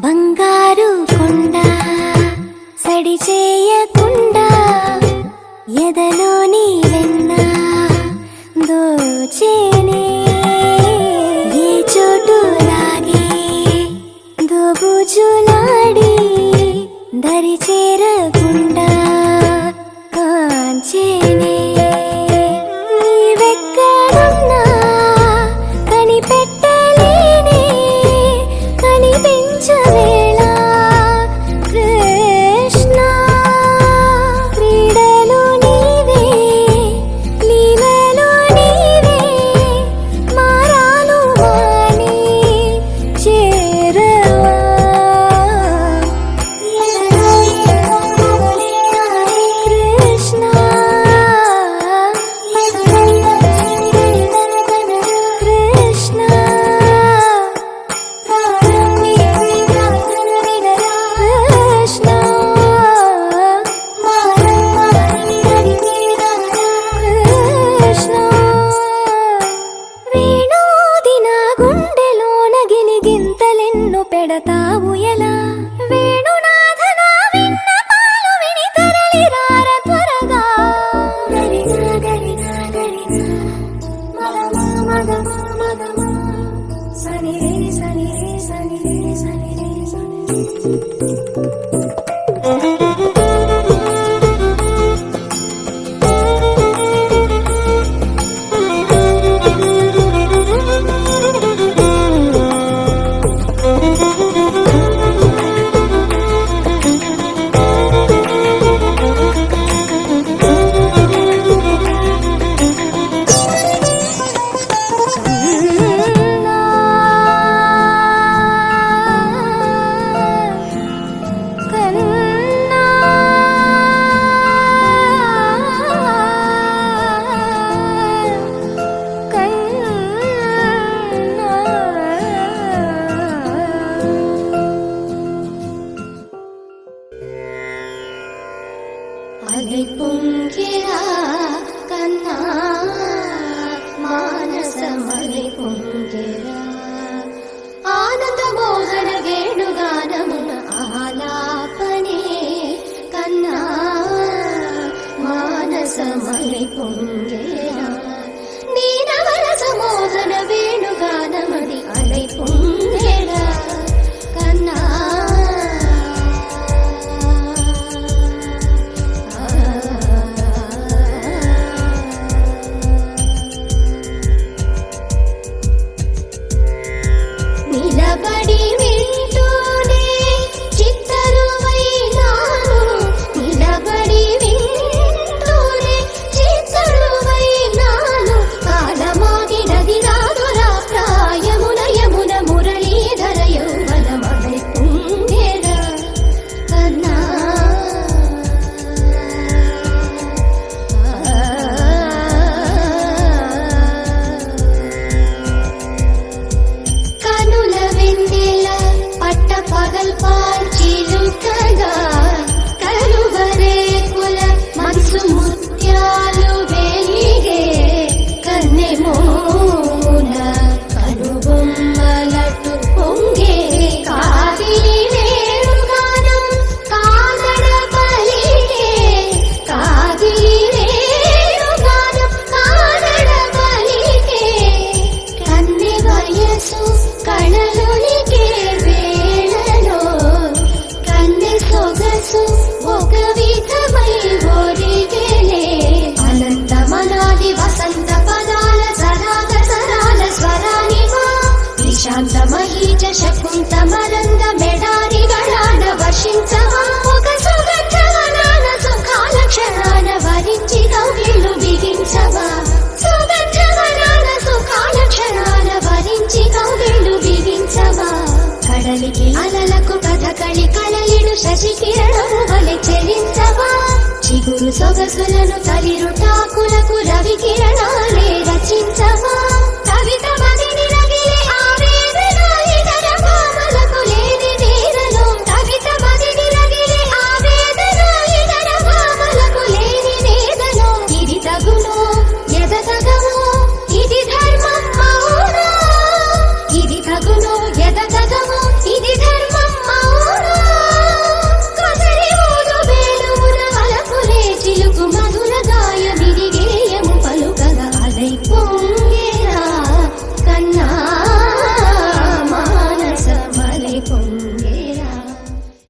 బంగారు కొండ సడి చేయకుండా ఎదలోని వెన్న దోచేనే ఏ చోటు లాగే దోబుజులాడి దరి చేరకుండా కాంచేనే నీవెక్కడున్నా కనిపెట్టలేనే కనిపించవేళ కృష్ణ క్రీడలు నీవే లీలలు నీవే మారాను వాణి చేరవా కృష్ణ కృష్ణ కృష్ణ కృష్ణ వేణోది నా గుండెలోన గిలిగింతలెన్ను పెడతావు ఎలా వేణునాథ నా విన్నపాలు విని తరలి రార త్వరగా గరిగా గరిగా గరిగా మగమా మగమా మగమా సని రే సని రే సని రే సని రే సని అలై పొంగిరా కన్నా మానసమలై పొంగిరా ఆనంద మోహన వేణుగానమున ఆలాపనే కన్నా మానసమలై పొంగిరా నీనవరస మోహన వేణుగానమది అలై పొంగిరా కన్నా నిలబడి వింటూనే చిత్తరువైనాను నిలబడి వింటూనే చిత్తరువైనాను సొగసులను తలిరుట